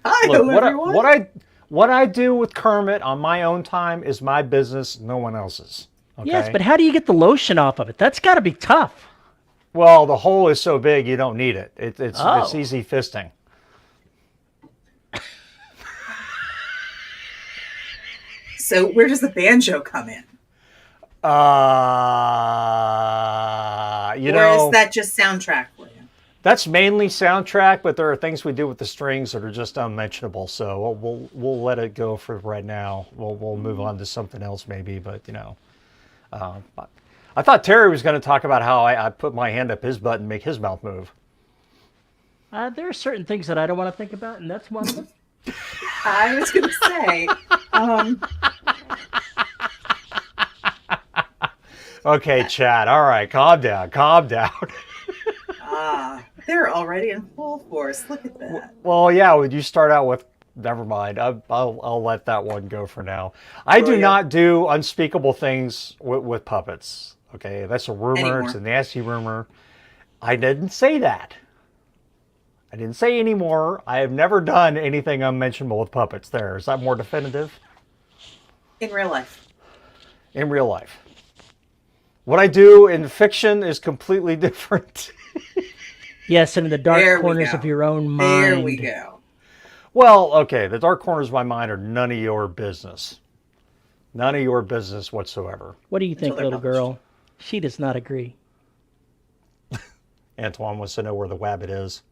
Hi, Look, hello everyone. what I do with Kermit on my own time is my business, no one else's. Yes, Okay. but how do you get the lotion off of it? That's got to be tough. Well, the hole is so big you don't need it. It's Oh. easy fisting. So where does the banjo come in? You Or is know, that just soundtrack for you? that's mainly soundtrack, but there are things we do with the strings that are just unmentionable. So we'll let it go for right now. We'll move on to something else maybe. But I thought Terry was going to talk about how I put my hand up his butt and make his mouth move. There are certain things that I don't want to think about, and that's one of them. I was going to say, Okay, Chad. All right, calm down, calm down. they're already in full force. Look at that. Well, yeah. Would you start out with? Never mind. I'll let that one go for now. I do not do unspeakable things with puppets. Okay, that's a rumor. Anymore. It's a nasty rumor. I didn't say that. I didn't say anymore. I have never done anything unmentionable with puppets. There. Is that more definitive? In real life. In real life. What I do in fiction is completely different. Yes, and in the dark There we corners go. of your own mind. There we go. Well, okay, the dark corners of my mind are none of your business. None of your business whatsoever. What do you think, they're little published. girl? She does not agree. Antoine wants to know where the wabbit is.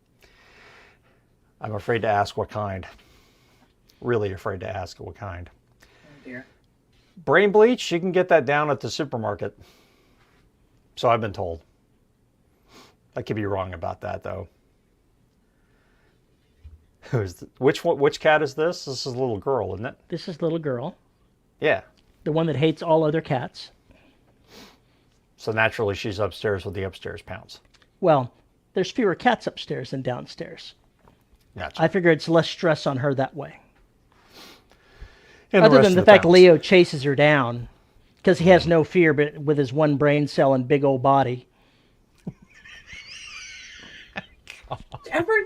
I'm afraid to ask what kind. Really afraid to ask what kind. Oh dear. Brain bleach, you can get that down at the supermarket. So I've been told. I could be wrong about that, though. Which cat is this? This is a little girl, isn't it? This is little girl, Yeah. the one that hates all other cats. So naturally, she's upstairs with the upstairs pounds. Well, there's fewer cats upstairs than downstairs. Gotcha. I figure it's less stress on her that way. And Other rest than of the fact pounds. Leo chases her down because he has no fear but with his one brain cell and big old body.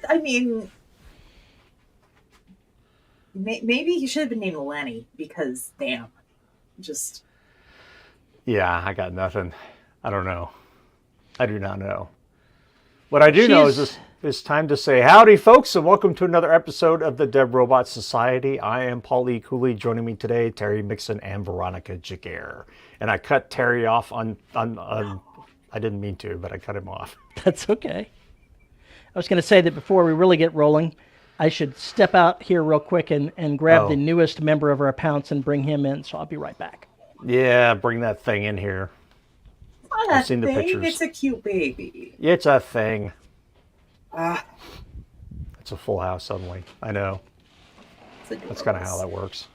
I mean, maybe he should have been named Lenny because, damn, just Yeah, I got nothing. I don't know. I do not know. What I do know is it's time to say howdy, folks, and welcome to another episode of the Dead Robot Society. I am Paul E. Cooley. Joining me today, Terry Mixon and Veronica Jaguar. And I cut Terry off on I didn't mean to, but I cut him off. That's okay. I was going to say that before we really get rolling, I should step out here real quick and grab the newest member of our pounce and bring him in, so I'll be right back. Yeah, bring that thing in here. not I've a seen the thing. pictures. It's a cute baby. It's a thing. Ah, It's a full house suddenly. I know. That's kind of how that works.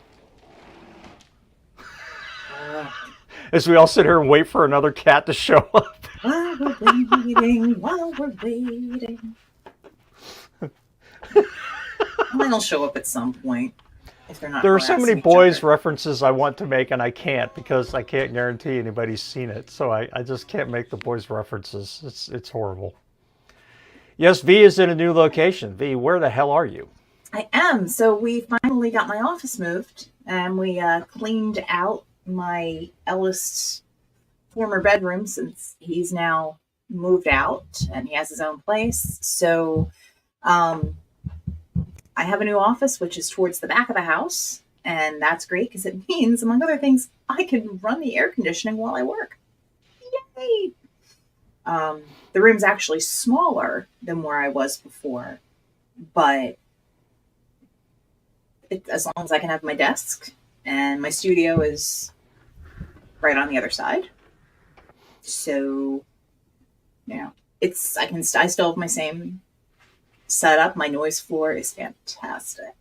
As we all sit here and wait for another cat to show up. While we're waiting. Mine will show up at some point if they're not. There are so many harassing each boys other. references I want to make, and I can't because I can't guarantee anybody's seen it. So I just can't make the boys references. It's horrible. Yes, V is in a new location. V, where the hell are you? I am. So we finally got my office moved, and we cleaned out my eldest former bedroom since he's now moved out and he has his own place. So I have a new office, which is towards the back of the house, and that's great because it means, among other things, I can run the air conditioning while I work. Yay! The room's actually smaller than where I was before, but as long as I can have my desk, and my studio is right on the other side. So, I still have my same setup. My noise floor is fantastic.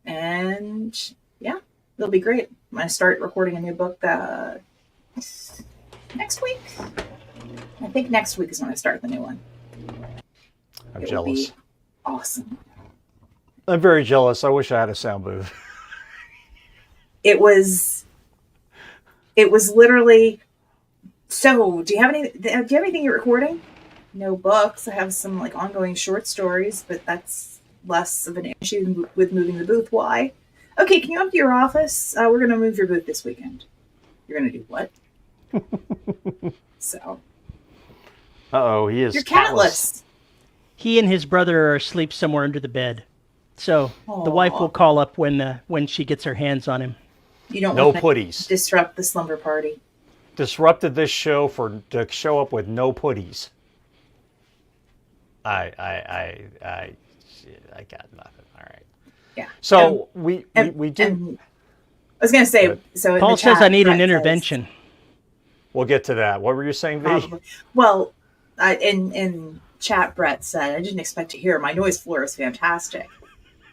And yeah, it'll be great. I'm going to start recording a new book next week. I think next week is when I start the new one. I'm It will jealous. be awesome. I'm very jealous. I wish I had a sound booth. It was literally. So, do you have anything you're recording? No books. I have some ongoing short stories, but that's less of an issue with moving the booth. Why? Okay, can you empty your office? We're going to move your booth this weekend. You're going to do what? So. Uh-oh, he is You're catless. He and his brother are asleep somewhere under the bed. So the wife will call up when she gets her hands on him. You don't no want putties. to disrupt the slumber party. Disrupted this show to show up with no putties. I got nothing. All right. Yeah. So we do. I was going to say, so Paul says I need an intervention. We'll get to that. What were you saying, V? Probably. Well, in chat, Brett said, I didn't expect to hear my noise floor is fantastic.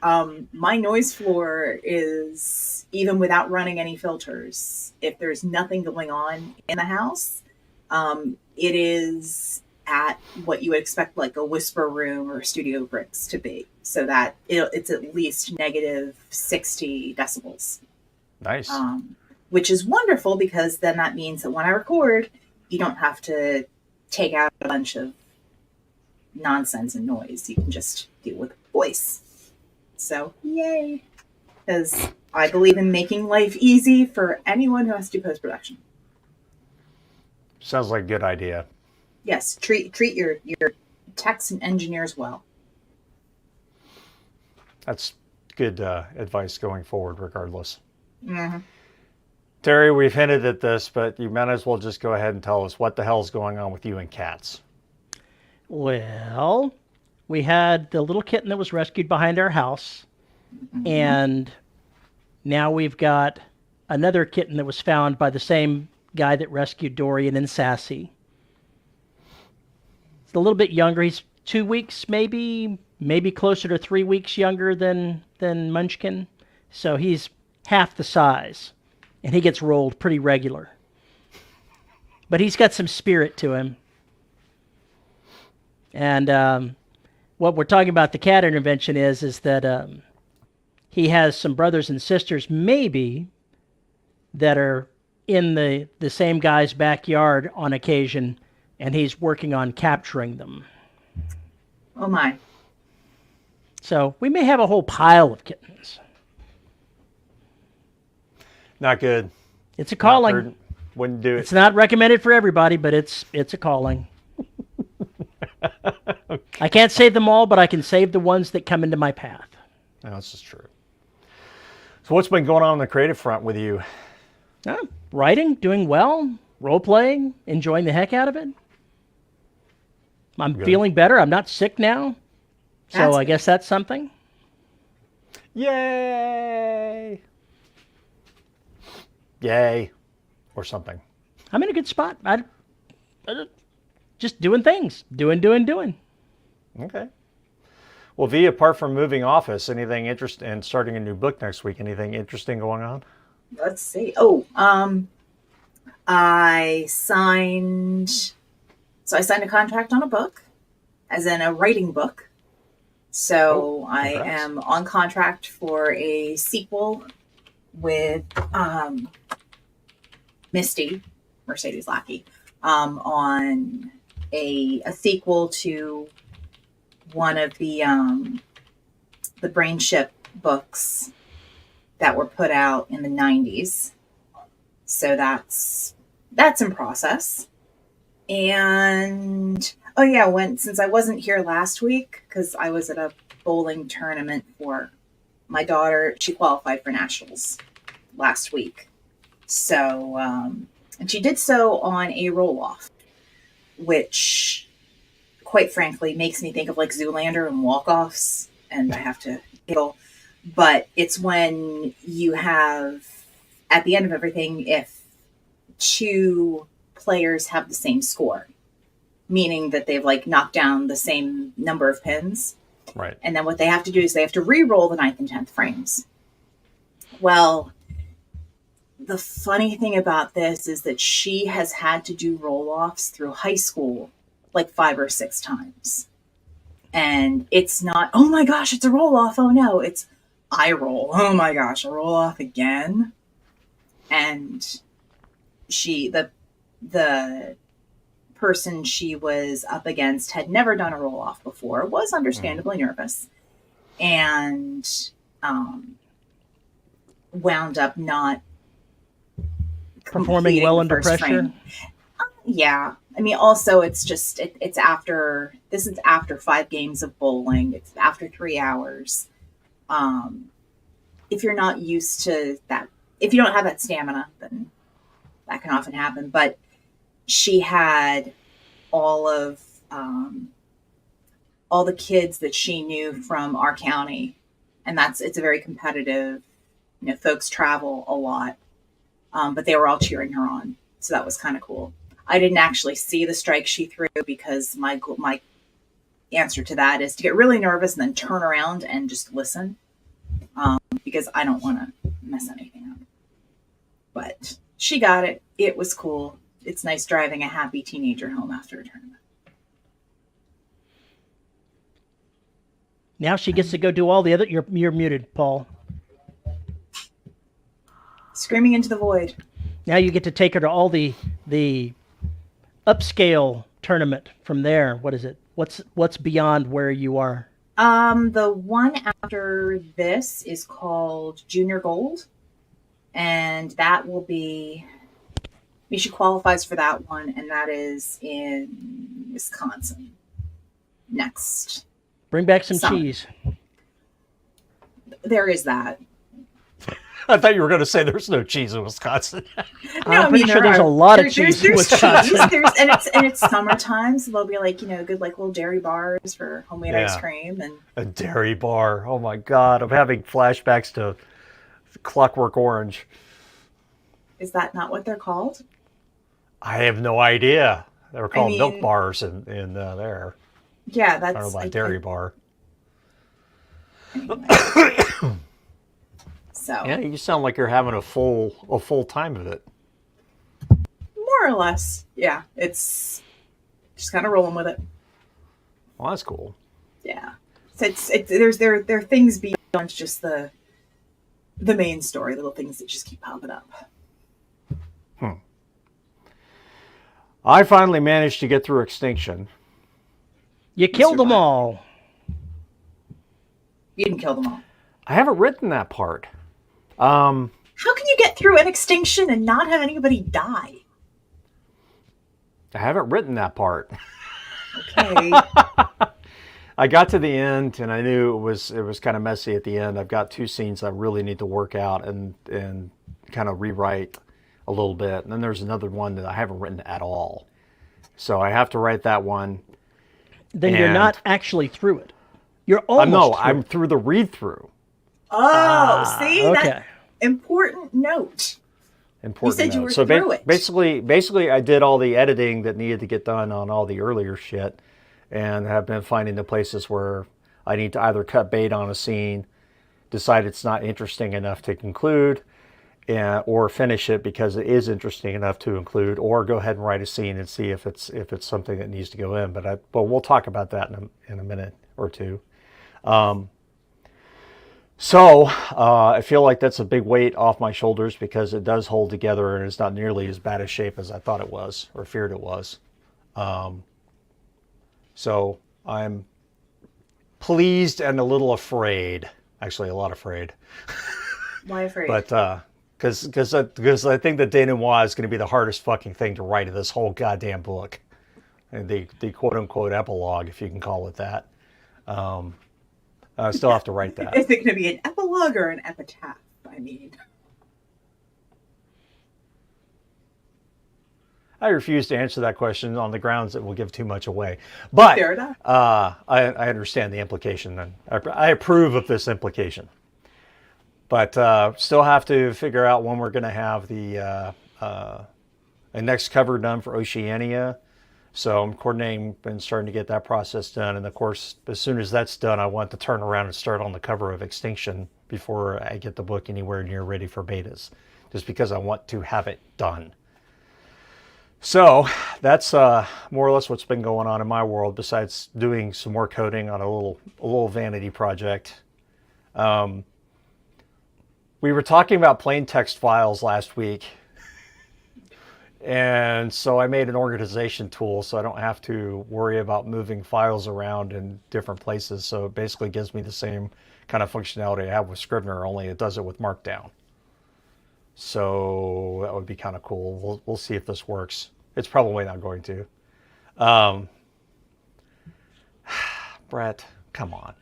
My noise floor is, even without running any filters, if there's nothing going on in the house, it is at what you would expect like a whisper room or studio bricks to be, so that it's at least negative 60 decibels. Nice. Which is wonderful, because then that means that when I record, you don't have to take out a bunch of nonsense and noise. You can just deal with voice. So, yay. Because I believe in making life easy for anyone who has to do post-production. Sounds like a good idea. Yes, treat your techs and engineers well. That's good advice going forward, regardless. Mm-hmm. Terry, we've hinted at this, but you might as well just go ahead and tell us what the hell's going on with you and cats. Well, we had the little kitten that was rescued behind our house, and now we've got another kitten that was found by the same guy that rescued Dorian and Sassy. It's a little bit younger. He's 2 weeks, maybe closer to 3 weeks younger than Munchkin. So he's half the size, and he gets rolled pretty regular. But he's got some spirit to him. And what we're talking about the cat intervention is that he has some brothers and sisters, maybe, that are in the same guy's backyard on occasion, and he's working on capturing them. Oh my. So we may have a whole pile of kittens. Not good. It's a calling. Wouldn't do it. It's not recommended for everybody, but it's a calling. Okay. I can't save them all, but I can save the ones that come into my path. No, this is true. So what's been going on the creative front with you? Writing, doing well, role-playing, enjoying the heck out of it. I'm feeling better. I'm not sick now. So I guess that's something. Yay! Yay. Or something. I'm in a good spot. I just doing things. Doing. Okay. Well, V, apart from moving office, anything interesting, and starting a new book next week, anything interesting going on? Let's see. I signed a contract on a book, as in a writing book. So I am on contract for a sequel with Misty, Mercedes Lackey, on a sequel to one of the Brain Ship books that were put out in the 90s. So that's in process. And since I wasn't here last week, because I was at a bowling tournament for my daughter, she qualified for nationals last week. So, and she did so on a roll-off, which, quite frankly, makes me think of like Zoolander and walk-offs, and I have to giggle. But it's when you have, at the end of everything, if two players have the same score, meaning that they've like knocked down the same number of pins. Right. And then what they have to do is they have to re-roll the 9th and 10th frames. Well, the funny thing about this is that she has had to do roll-offs through high school like 5 or 6 times. And it's not, oh my gosh, it's a roll-off. Oh no, it's I roll. Oh my gosh, a roll-off again. And the person she was up against had never done a roll-off before, was understandably nervous. and wound up not performing well under pressure. Frame. Yeah. I mean, also it's after, this is after 5 games of bowling. It's after 3 hours. If you're not used to that, if you don't have that stamina, then that can often happen. But she had all the kids that she knew from our county, and it's a very competitive, folks travel a lot, but they were all cheering her on. So that was kind of cool. I didn't actually see the strike she threw because my answer to that is to get really nervous and then turn around and just listen, because I don't want to mess anything up. But she got it. It was cool. It's nice driving a happy teenager home after a tournament. Now she gets to go do all the other. You're muted, Paul. Screaming into the void. Now you get to take her to all the upscale tournament from there. What is it? What's beyond where you are? The one after this is called Junior Gold, and that will be, she qualifies for that one, and that is in Wisconsin next. Bring back some summer. Cheese. There is that. I thought you were going to say there's no cheese in Wisconsin. I'm pretty sure there's a lot of cheese in Wisconsin. And it's summertime, so there'll be good little dairy bars for homemade ice cream and a dairy bar. Oh my God, I'm having flashbacks to Clockwork Orange. Is that not what they're called? I have no idea. They were called milk bars in there. Yeah, that's. I don't know about dairy bar. Anyway. So. Yeah, you sound like you're having a full time of it. More or less, yeah. It's just kind of rolling with it. Well, that's cool. Yeah, so there are things beyond just the main story, little things that just keep popping up. I finally managed to get through Extinction. You killed them all. You didn't kill them all. I haven't written that part. How can you get through an Extinction and not have anybody die? I haven't written that part. Okay. I got to the end and I knew it was kind of messy at the end. I've got 2 scenes I really need to work out and kind of rewrite a little bit. And then there's another one that I haven't written at all. So I have to write that one. Then you're not actually through it. You're almost I'm through the read-through. Oh, see? Okay. That important note. Important you said note. You were so through it. Basically, I did all the editing that needed to get done on all the earlier shit, and have been finding the places where I need to either cut bait on a scene, decide it's not interesting enough to conclude, or finish it because it is interesting enough to include, or go ahead and write a scene and see if it's something that needs to go in. But we'll talk about that in a minute or two. So I feel like that's a big weight off my shoulders because it does hold together and it's not nearly as bad a shape as I thought it was or feared it was. So I'm pleased and a little afraid. Actually, a lot afraid. Why afraid? But because I think the denouement is going to be the hardest fucking thing to write in this whole goddamn book. And the quote unquote epilogue, if you can call it that. I still have to write that. Is it going to be an epilogue or an epitaph? I mean, I refuse to answer that question on the grounds that will give too much away. But fair enough. I understand the implication, and I approve of this implication. But still have to figure out when we're going to have the next cover done for Oceania. So I'm coordinating and starting to get that process done. And of course, as soon as that's done, I want to turn around and start on the cover of Extinction before I get the book anywhere near ready for betas, just because I want to have it done. So that's more or less what's been going on in my world, besides doing some more coding on a little vanity project. We were talking about plain text files last week. And so I made an organization tool so I don't have to worry about moving files around in different places. So it basically gives me the same kind of functionality I have with Scrivener, only it does it with Markdown. So that would be kind of cool. We'll see if this works. It's probably not going to. Brett, come on.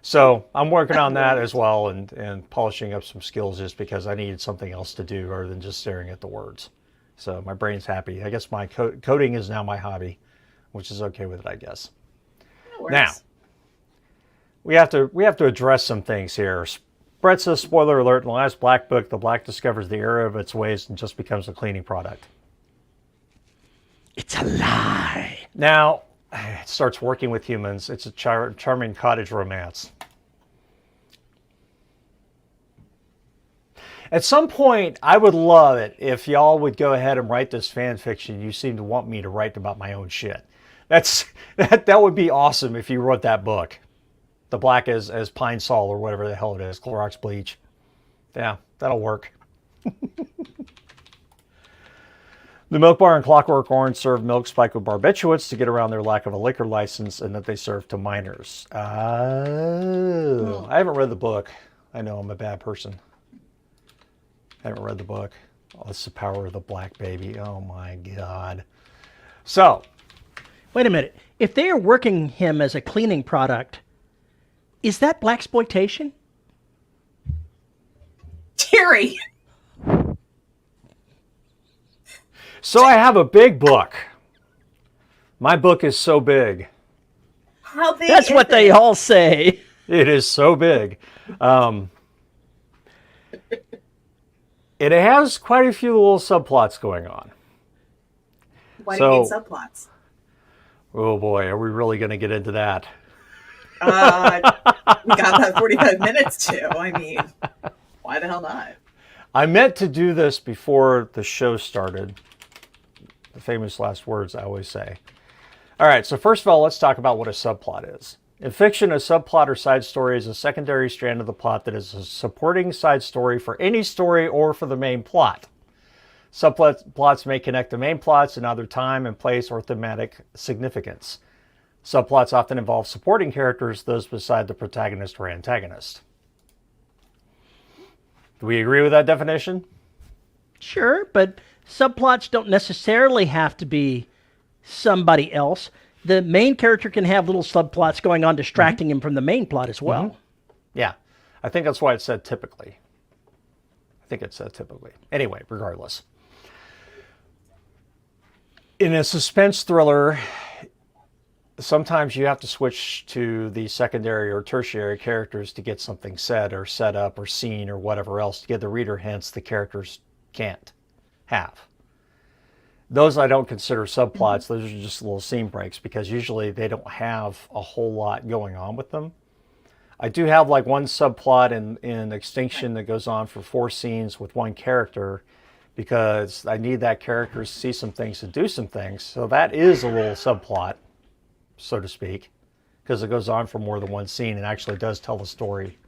So I'm working on that as well and polishing up some skills just because I needed something else to do other than just staring at the words. So my brain's happy. I guess my coding is now my hobby, which is okay with it, I guess. Now, we have to address some things here. Brett says, spoiler alert, in the last Black book, the Black discovers the error of its ways and just becomes a cleaning product. It's a lie. Now, it starts working with humans. It's a charming cottage romance. At some point, I would love it if y'all would go ahead and write this fan fiction you seem to want me to write about my own shit. That would be awesome if you wrote that book. The Black as Pine Sol or whatever the hell it is, Clorox bleach. Yeah, that'll work. The Milk Bar and Clockwork Orange serve milk spiked with barbiturates to get around their lack of a liquor license and that they serve to minors. Oh, I haven't read the book. I know I'm a bad person. I haven't read the book. Oh, it's the power of the Black baby. Oh my God. So. Wait a minute. If they are working him as a cleaning product, is that blaxploitation? Terry! So I have a big book. My book is so big. How big? That's what they all say. It is so big. It has quite a few little subplots going on. Why do you need subplots? Oh boy, are we really going to get into that? We got about 45 minutes to. I mean, why the hell not? I meant to do this before the show started. The famous last words I always say. All right, so first of all, let's talk about what a subplot is. In fiction, a subplot or side story is a secondary strand of the plot that is a supporting side story for any story or for the main plot. Subplots may connect to main plots in either time and place or thematic significance. Subplots often involve supporting characters, those beside the protagonist or antagonist. Do we agree with that definition? Sure, but subplots don't necessarily have to be somebody else. The main character can have little subplots going on distracting him from the main plot as well. Yeah, I think that's why it said typically. Anyway, regardless. In a suspense thriller, sometimes you have to switch to the secondary or tertiary characters to get something said or set up or seen or whatever else to give the reader hints the characters can't have. Those I don't consider subplots. Those are just little scene breaks because usually they don't have a whole lot going on with them. I do have like one subplot in Extinction that goes on for 4 scenes with one character because I need that character to see some things and do some things. So that is a little subplot, so to speak, because it goes on for more than one scene and actually does tell the story.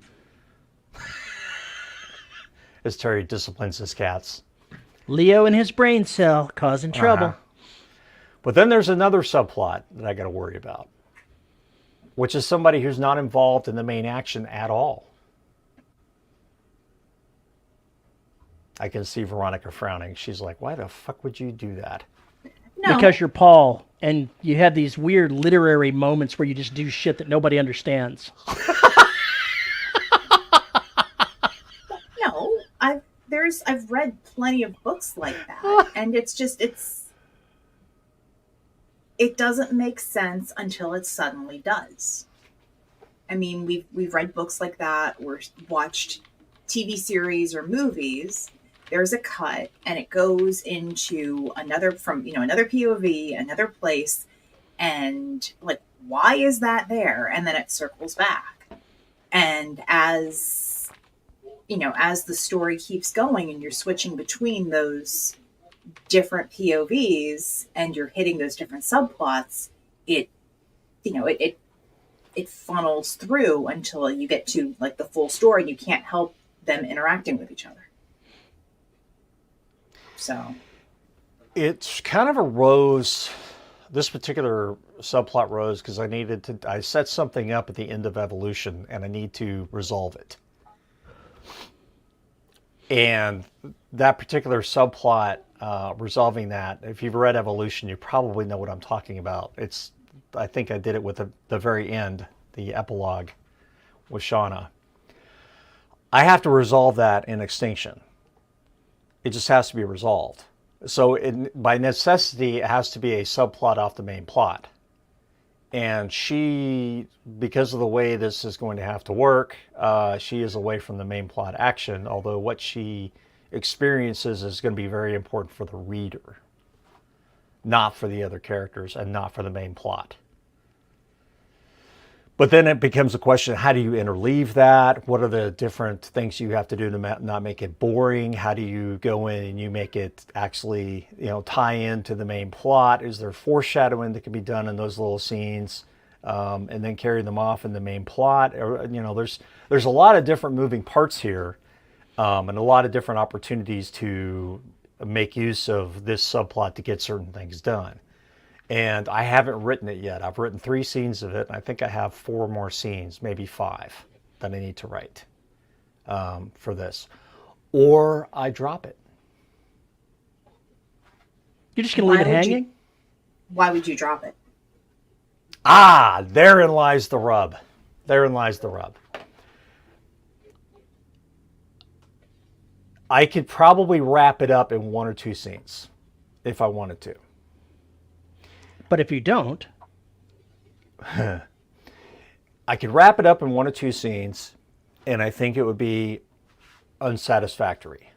As Terry disciplines his cats. Leo and his brain cell causing trouble. But then there's another subplot that I got to worry about, which is somebody who's not involved in the main action at all. I can see Veronica frowning. She's like, why the fuck would you do that? No. Because you're Paul, and you have these weird literary moments where you just do shit that nobody understands. No, I've read plenty of books like that, and it doesn't make sense until it suddenly does. I mean, we've read books like that, or watched TV series or movies. There's a cut, and it goes into another POV, another place, and like, why is that there? And then it circles back, and as the story keeps going, and you're switching between those different POVs, and you're hitting those different subplots, it funnels through until you get to like the full story, and you can't help them interacting with each other. So it kind of arose this particular subplot rose because I set something up at the end of Evolution and I need to resolve it. And that particular subplot, resolving that, if you've read Evolution, you probably know what I'm talking about. I think I did it with the very end, the epilogue with Shauna. I have to resolve that in Extinction. It just has to be resolved. So by necessity, it has to be a subplot off the main plot. And she, because of the way this is going to have to work, she is away from the main plot action, although what she experiences is going to be very important for the reader, not for the other characters and not for the main plot. But then it becomes a question, how do you interleave that? What are the different things you have to do to not make it boring? How do you go in and you make it actually, tie into the main plot? Is there foreshadowing that can be done in those little scenes, and then carry them off in the main plot? Or, there's a lot of different moving parts here, and a lot of different opportunities to make use of this subplot to get certain things done. And I haven't written it yet. I've written 3 scenes of it, and I think I have 4 more scenes, maybe 5, that I need to write for this. Or I drop it. You're just going to leave it hanging? Why would you drop it? Therein lies the rub. Therein lies the rub. I could probably wrap it up in 1 or 2 scenes if I wanted to. But if you don't, I could wrap it up in 1 or 2 scenes, and I think it would be unsatisfactory.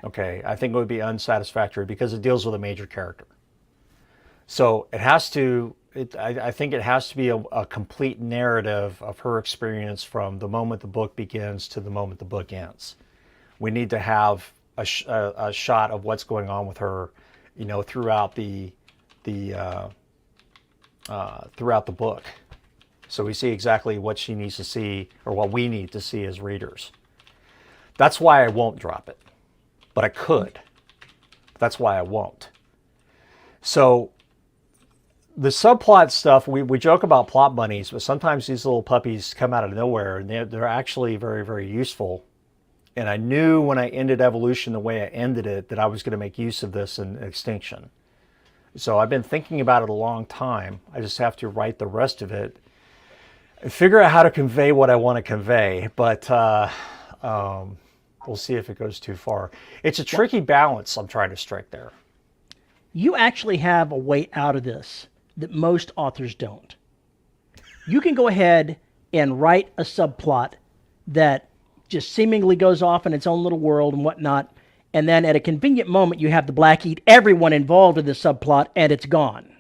Okay, I think it would be unsatisfactory because it deals with a major character. So it has to. I think it has to be a complete narrative of her experience from the moment the book begins to the moment the book ends. We need to have a shot of what's going on with her, throughout the book. So we see exactly what she needs to see, or what we need to see as readers. That's why I won't drop it, but I could. That's why I won't. So the subplot stuff, we joke about plot bunnies, but sometimes these little puppies come out of nowhere, and they're actually very, very useful. And I knew when I ended Evolution the way I ended it that I was going to make use of this in Extinction. So I've been thinking about it a long time. I just have to write the rest of it and figure out how to convey what I want to convey. But we'll see if it goes too far. It's a tricky balance I'm trying to strike there. You actually have a way out of this that most authors don't. You can go ahead and write a subplot that just seemingly goes off in its own little world and whatnot, and then at a convenient moment you have the Black eat everyone involved in the subplot, and it's gone.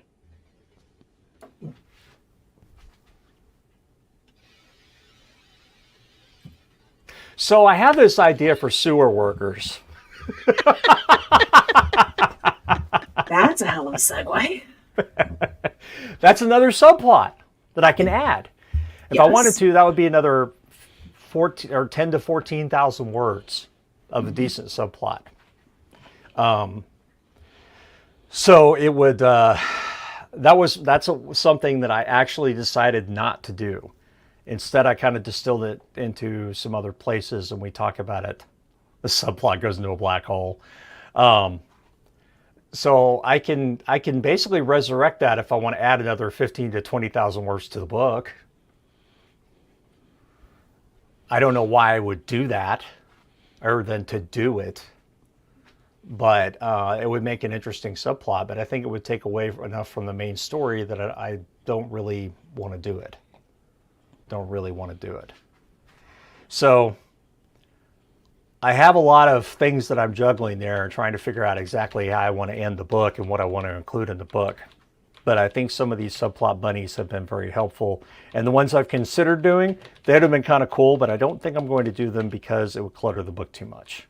So I have this idea for sewer workers. That's a hell of a segue. That's another subplot that I can add. If I wanted to, that would be another 10 to 14,000 words of a decent subplot. So it would. That's something that I actually decided not to do. Instead, I kind of distilled it into some other places, and we talk about it. The subplot goes into a black hole. So I can basically resurrect that if I want to add another 15 to 20,000 words to the book. I don't know why I would do that, other than to do it. But it would make an interesting subplot. But I think it would take away enough from the main story that I don't really want to do it. So I have a lot of things that I'm juggling there and trying to figure out exactly how I want to end the book and what I want to include in the book. But I think some of these subplot bunnies have been very helpful. And the ones I've considered doing, they'd have been kind of cool, but I don't think I'm going to do them because it would clutter the book too much.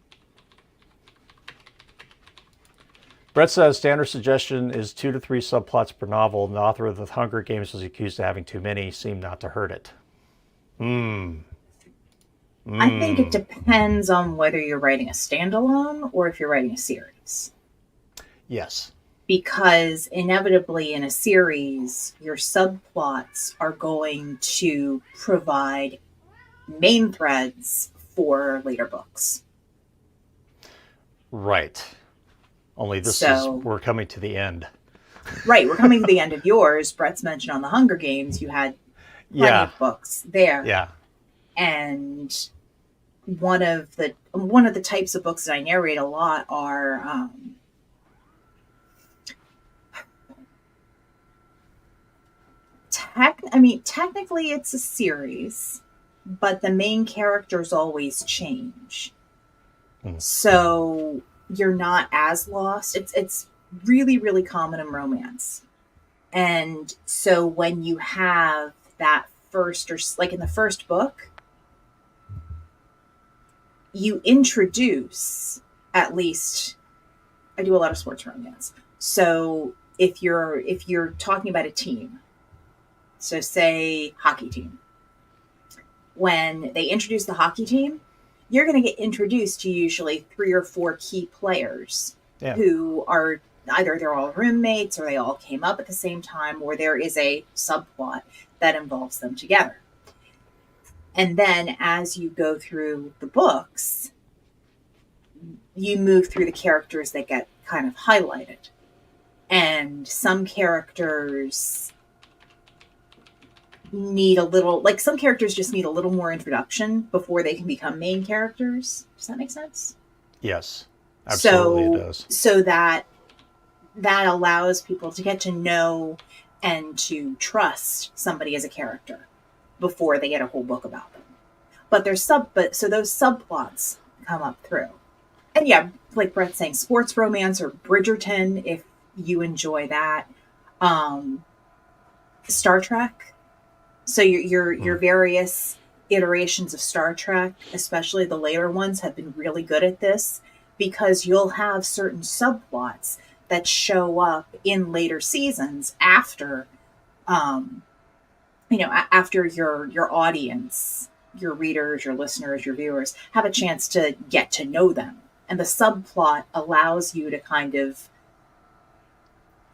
Brett says, standard suggestion is 2 to 3 subplots per novel. The author of The Hunger Games was accused of having too many. Seemed not to hurt it. I think it depends on whether you're writing a standalone or if you're writing a series. Yes. because inevitably in a series, your subplots are going to provide main threads for later books. Right. Only we're coming to the end. Right, we're coming to the end of yours. Brett's mentioned on the Hunger Games, you had plenty of books there. Yeah. And one of the types of books that I narrate a lot are technically it's a series, but the main characters always change. So you're not as lost. It's really, really common in romance. And so when you have that first, or like in the first book, you introduce, at least, I do a lot of sports romance. So if you're talking about a team, so say hockey team, when they introduce the hockey team, you're going to get introduced to usually 3 or 4 key players who are either they're all roommates or they all came up at the same time, or there is a subplot that involves them together. And then as you go through the books, you move through the characters that get kind of highlighted. And some characters need a little, like some characters just need a little more introduction before they can become main characters. Does that make sense? Yes, absolutely it does. So that allows people to get to know and to trust somebody as a character before they get a whole book about them. But so those subplots come up through. And yeah, like Brett's saying, sports romance or Bridgerton, if you enjoy that. Star Trek. So your various iterations of Star Trek, especially the later ones, have been really good at this, because you'll have certain subplots that show up in later seasons after, after your audience, your readers, your listeners, your viewers have a chance to get to know them. And the subplot allows you to kind of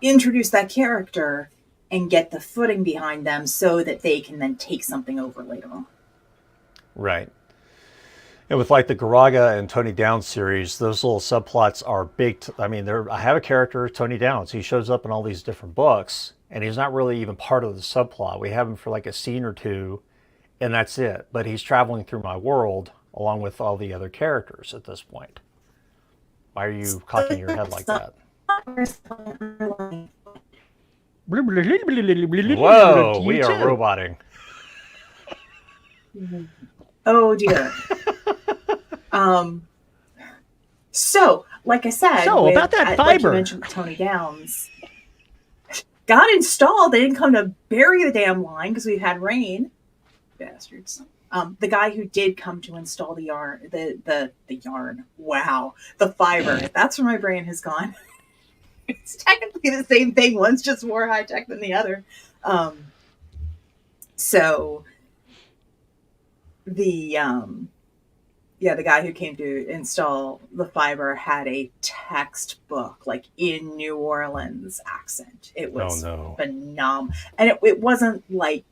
introduce that character and get the footing behind them so that they can then take something over later on. Right. And with like the Garaga and Tony Downs series, those little subplots are big. I have a character, Tony Downs. He shows up in all these different books, and he's not really even part of the subplot. We have him for like a scene or two, and that's it. But he's traveling through my world along with all the other characters at this point. Why are you cocking your head like that? Whoa, we are roboting. Oh dear. So, like I said, about that fiber, like you mentioned, Tony Downs got installed. They didn't come to bury the damn line because we've had rain, bastards. The guy who did come to install the yarn, the yarn. Wow, the fiber. That's where my brain has gone. It's technically the same thing. One's just more high tech than the other. So the guy who came to install the fiber had a textbook, like in New Orleans accent. It was phenomenal. And it wasn't like,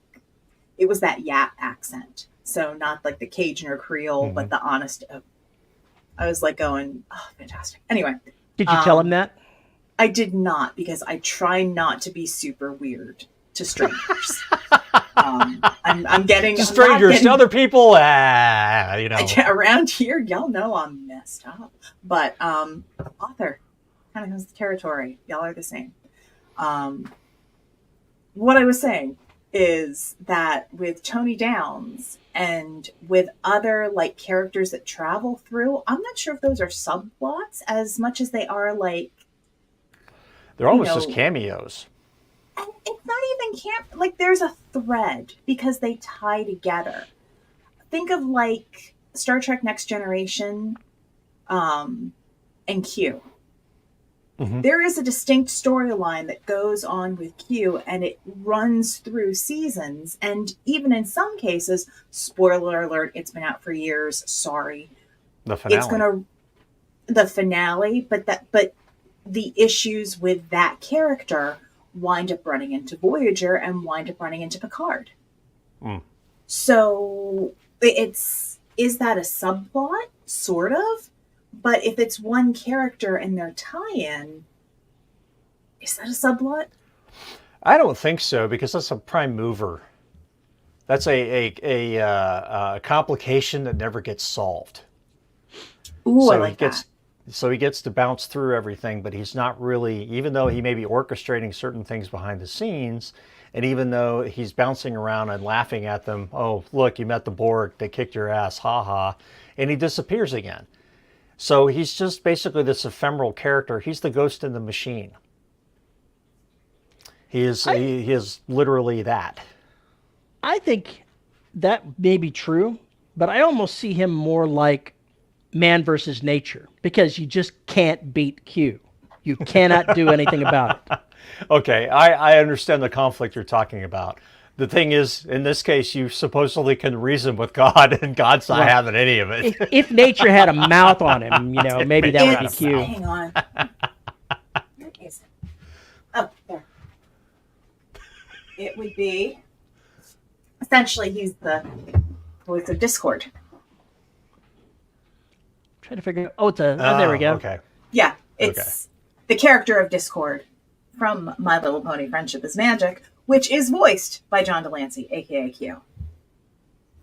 it was that Yap accent. So not like the Cajun or Creole, but the honest. I was like going, oh, fantastic. Anyway. Did you tell him that? I did not, because I try not to be super weird to strangers. I'm getting to strangers, to other people. Around here, y'all know I'm messed up. But author kind of comes to the territory. Y'all are the same. What I was saying is that with Tony Downs and with other like characters that travel through, I'm not sure if those are subplots as much as they are like. They're almost just cameos. And it's not even like there's a thread because they tie together. Think of like Star Trek Next Generation and Q. Mm-hmm. There is a distinct storyline that goes on with Q, and it runs through seasons. And even in some cases, spoiler alert, it's been out for years. Sorry. The finale. The finale, but the issues with that character wind up running into Voyager and wind up running into Picard. So is that a subplot? Sort of. But if it's one character and their tie-in, is that a subplot? I don't think so, because that's a prime mover. That's a complication that never gets solved. Ooh, I like that. So he gets to bounce through everything, but he's not really, even though he may be orchestrating certain things behind the scenes, and even though he's bouncing around and laughing at them, oh, look, you met the Borg, they kicked your ass, haha, and he disappears again. So he's just basically this ephemeral character. He's the ghost in the machine. He is literally that. I think that may be true, but I almost see him more like man versus nature, because you just can't beat Q. You cannot do anything about it. Okay, I understand the conflict you're talking about. The thing is, in this case, you supposedly can reason with God, and God's not having any of it. If nature had a mouth on him, maybe that would be Q. Hang on. Where is it? Oh, there. It would be, essentially, he's the voice of Discord. Trying to figure out. Oh, there we go. Okay. Yeah, it's the character of Discord from My Little Pony: Friendship is Magic, which is voiced by John Delancey, aka Q,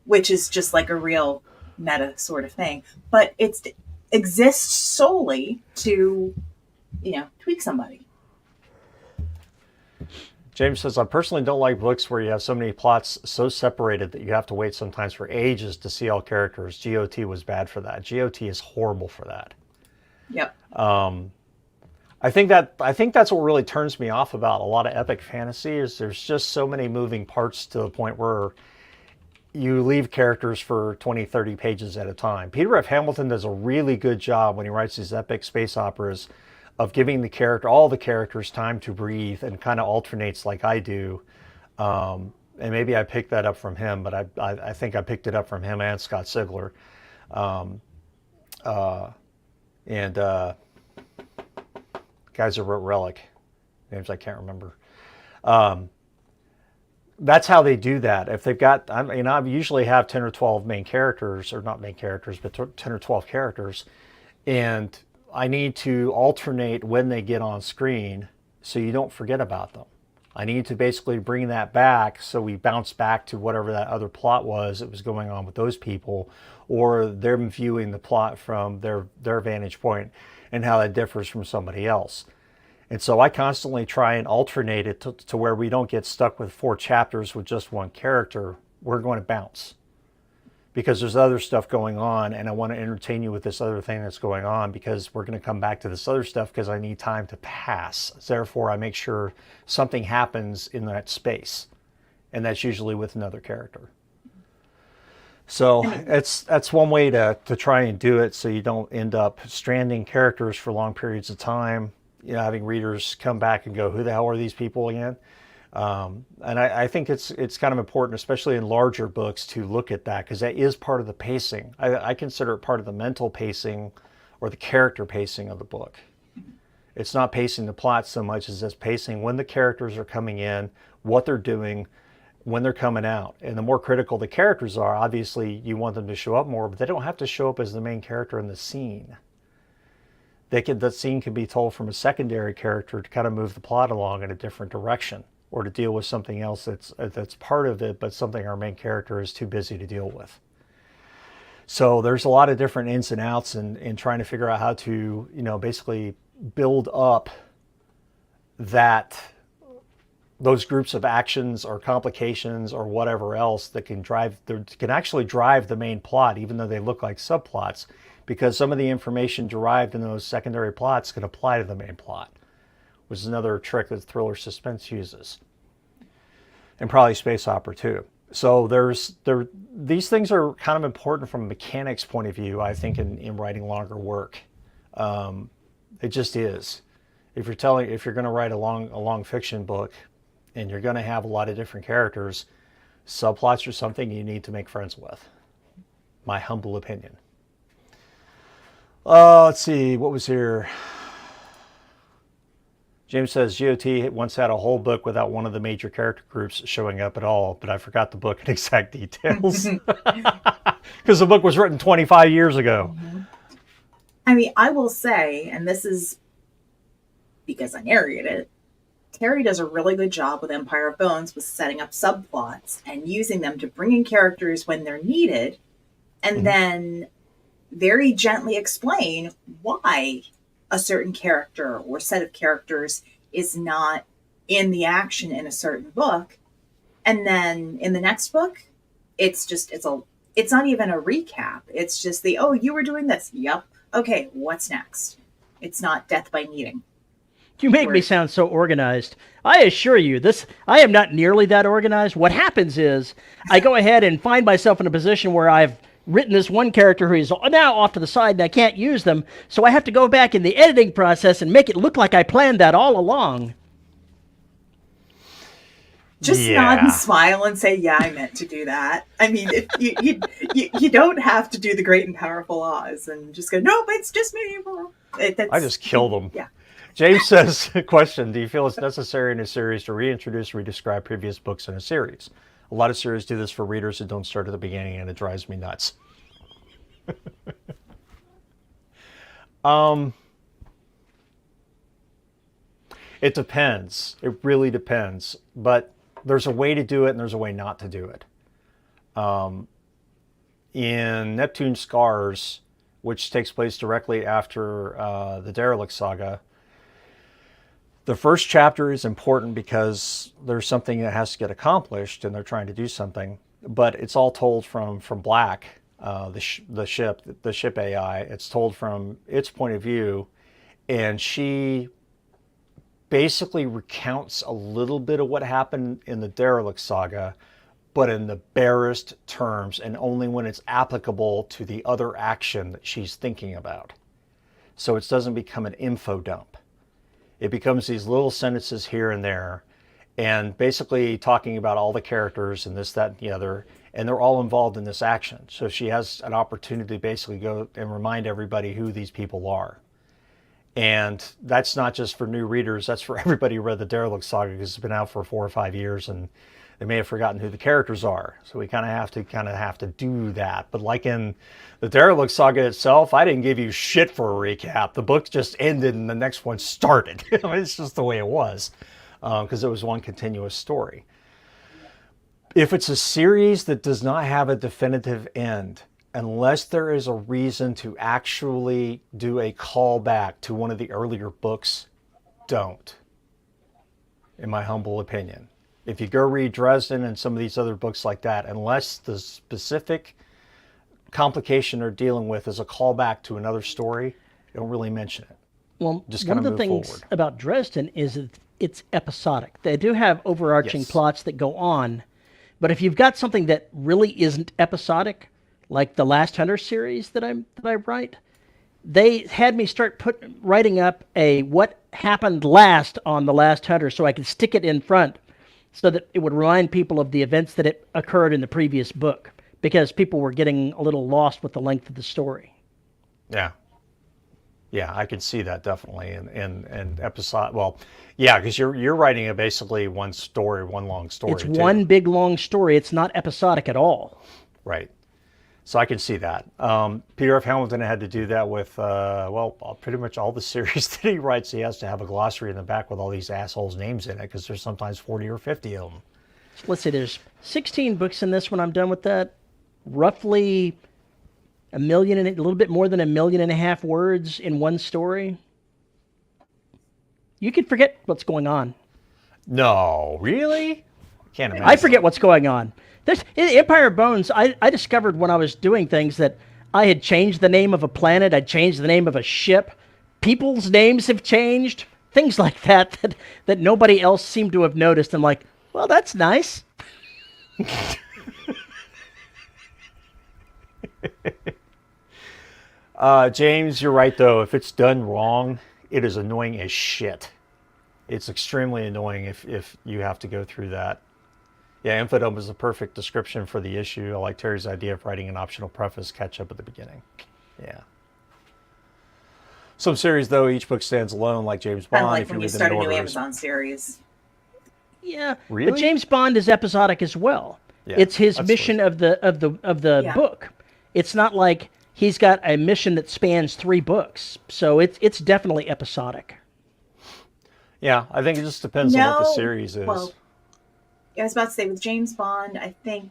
which is just like a real meta sort of thing. But it exists solely to, tweak somebody. James says, I personally don't like books where you have so many plots so separated that you have to wait sometimes for ages to see all characters. GOT was bad for that. GOT is horrible for that. Yep. I think that's what really turns me off about a lot of epic fantasy is there's just so many moving parts to the point where you leave characters for 20, 30 pages at a time. Peter F. Hamilton does a really good job when he writes these epic space operas of giving all the characters time to breathe, and kind of alternates like I do. And maybe I picked that up from him, but I think I picked it up from him and Scott Sigler. Guys who wrote Relic, names I can't remember. That's how they do that. If they've got, I usually have 10 or 12 main characters, or not main characters, but 10 or 12 characters, and I need to alternate when they get on screen so you don't forget about them. I need to basically bring that back so we bounce back to whatever that other plot was that was going on with those people, or them viewing the plot from their vantage point and how that differs from somebody else. And so I constantly try and alternate it to where we don't get stuck with 4 chapters with just one character. We're going to bounce because there's other stuff going on, and I want to entertain you with this other thing that's going on, because we're going to come back to this other stuff because I need time to pass. Therefore, I make sure something happens in that space, and that's usually with another character. So that's one way to try and do it, so you don't end up stranding characters for long periods of time, having readers come back and go, who the hell are these people again? And I think it's kind of important, especially in larger books, to look at that, because that is part of the pacing. I consider it part of the mental pacing or the character pacing of the book. It's not pacing the plot so much as it's pacing when the characters are coming in, what they're doing, when they're coming out. And the more critical the characters are, obviously you want them to show up more, but they don't have to show up as the main character in the scene. The scene can be told from a secondary character to kind of move the plot along in a different direction, or to deal with something else that's part of it, but something our main character is too busy to deal with. So there's a lot of different ins and outs in trying to figure out how to, basically build up those groups of actions or complications or whatever else that can actually drive the main plot, even though they look like subplots, because some of the information derived in those secondary plots can apply to the main plot, which is another trick that thriller suspense uses, and probably space opera too. So these things are kind of important from a mechanics point of view, I think, in writing longer work. It just is. If you're going to write a long fiction book, and you're going to have a lot of different characters, subplots are something you need to make friends with. My humble opinion. Let's see, what was here? James says GOT once had a whole book without one of the major character groups showing up at all, but I forgot the book and exact details. Because the book was written 25 years ago. I mean, I will say, and this is because I narrated it, Terry does a really good job with Empire of Bones with setting up subplots and using them to bring in characters when they're needed, and then very gently explain why a certain character or set of characters is not in the action in a certain book. And then in the next book, it's not even a recap. It's just oh, you were doing this. Yep. Okay, what's next? It's not death by meeting. You make me sound so organized. I assure you, I am not nearly that organized. What happens is I go ahead and find myself in a position where I've written this one character who is now off to the side and I can't use them, so I have to go back in the editing process and make it look like I planned that all along. Just nod and smile and say, yeah, I meant to do that. I mean, you don't have to do the great and powerful Oz and just go, nope, it's just me. I just killed them. Yeah. James says, question, do you feel it's necessary in a series to reintroduce or redescribe previous books in a series? A lot of series do this for readers who don't start at the beginning, and it drives me nuts. It depends. It really depends. But there's a way to do it, and there's a way not to do it. In Neptune Scars, which takes place directly after the Derelict Saga, the first chapter is important because there's something that has to get accomplished and they're trying to do something, but it's all told from Black, the ship AI. It's told from its point of view, and she basically recounts a little bit of what happened in the Derelict Saga, but in the barest terms and only when it's applicable to the other action that she's thinking about. So it doesn't become an info dump. It becomes these little sentences here and there, and basically talking about all the characters and this, that, and the other, and they're all involved in this action. So she has an opportunity to basically go and remind everybody who these people are. And that's not just for new readers, that's for everybody who read the Derelict Saga, because it's been out for 4 or 5 years and they may have forgotten who the characters are. So we kind of have to do that. But like in the Derelict Saga itself, I didn't give you shit for a recap. The book just ended and the next one started. It's just the way it was, because it was one continuous story. If it's a series that does not have a definitive end, unless there is a reason to actually do a callback to one of the earlier books, don't, in my humble opinion. If you go read Dresden and some of these other books like that, unless the specific complication they're dealing with is a callback to another story, don't really mention it. Well, just one kind of of the move things forward. about Dresden is it's episodic. They do have overarching plots that go on, but if you've got something that really isn't episodic, like the Last Hunter series that I write, they had me start writing up a what happened last on the Last Hunter so I could stick it in front so that it would remind people of the events that occurred in the previous book, because people were getting a little lost with the length of the story. Yeah. Yeah, I can see that definitely. And episode, well, yeah, because you're writing basically one story, one long story. It's one big long story. It's not episodic at all. Right. So I can see that. Peter F. Hamilton had to do that with, pretty much all the series that he writes. He has to have a glossary in the back with all these assholes' names in it, because there's sometimes 40 or 50 of them. Let's see, there's 16 books in this when I'm done with that. Roughly a little bit more than 1.5 million words in one story. You could forget what's going on. No, really? Can't imagine. I forget what's going on. In Empire of Bones, I discovered when I was doing things that I had changed the name of a planet, I'd changed the name of a ship, people's names have changed, things like that nobody else seemed to have noticed. I'm like, well, that's nice. James, you're right, though. If it's done wrong, it is annoying as shit. It's extremely annoying if you have to go through that. Yeah, Infodome is the perfect description for the issue. I like Terry's idea of writing an optional preface catch-up at the beginning. Yeah. Some series, though, each book stands alone, like James Kind Bond. of like if when you you read them start in a new order. Amazon series. Yeah, Really? but James Bond is episodic as well. Yeah, it's his that's mission of the Yeah. book. It's not like he's got a mission that spans 3 books. So it's definitely episodic. Yeah, I think it just depends on what the series is. Well, I was about to say with James Bond, I think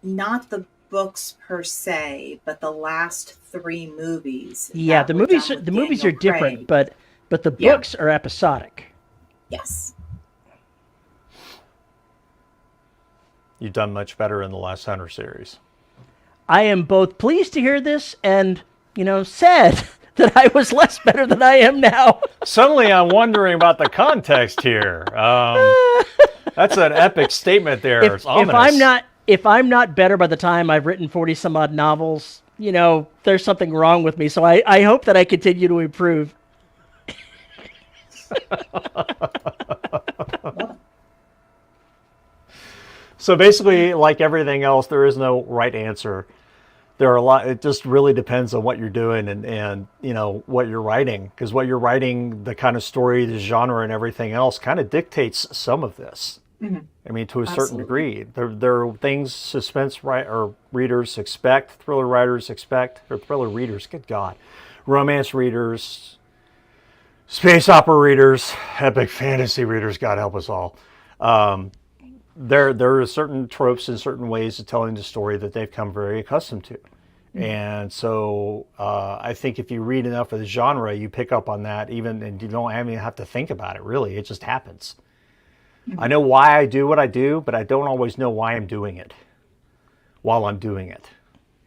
not the books per se, but the last 3 movies. Yeah, that the were movies done with the movies Daniel are different, Craig. but the Yeah. books are episodic. Yes. You've done much better in the last Hunter series. I am both pleased to hear this and, sad that I was less better than I am now. Suddenly, I'm wondering about the context here. That's an epic statement there. It's ominous. If I'm not better by the time I've written 40 some odd novels, there's something wrong with me. So I hope that I continue to improve. So basically, like everything else, there is no right answer. There are a lot. It just really depends on what you're doing and what you're writing, because what you're writing, the kind of story, the genre, and everything else, kind of dictates some of this. Mm-hmm. I mean, to a certain Absolutely. degree, there are things suspense or readers expect, thriller writers expect, or thriller readers. Good God, romance readers, space opera readers, epic fantasy readers. God help us all. There are certain tropes and certain ways of telling the story that they've come very accustomed to. And so I think if you read enough of the genre, you pick up on that, and you don't even have to think about it, really. It just happens. I know why I do what I do, but I don't always know why I'm doing it while I'm doing it,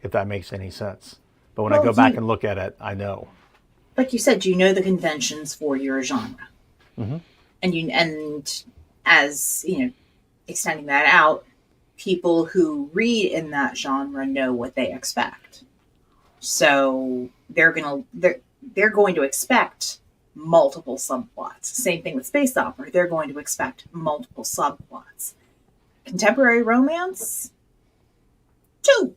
if that makes any sense. But when I go back and look at it, I know. Like you said, you know the conventions for your genre. Mm-hmm. And as, extending that out, people who read in that genre know what they expect. So they're going to expect multiple subplots. Same thing with space opera. They're going to expect multiple subplots. Contemporary romance, 2.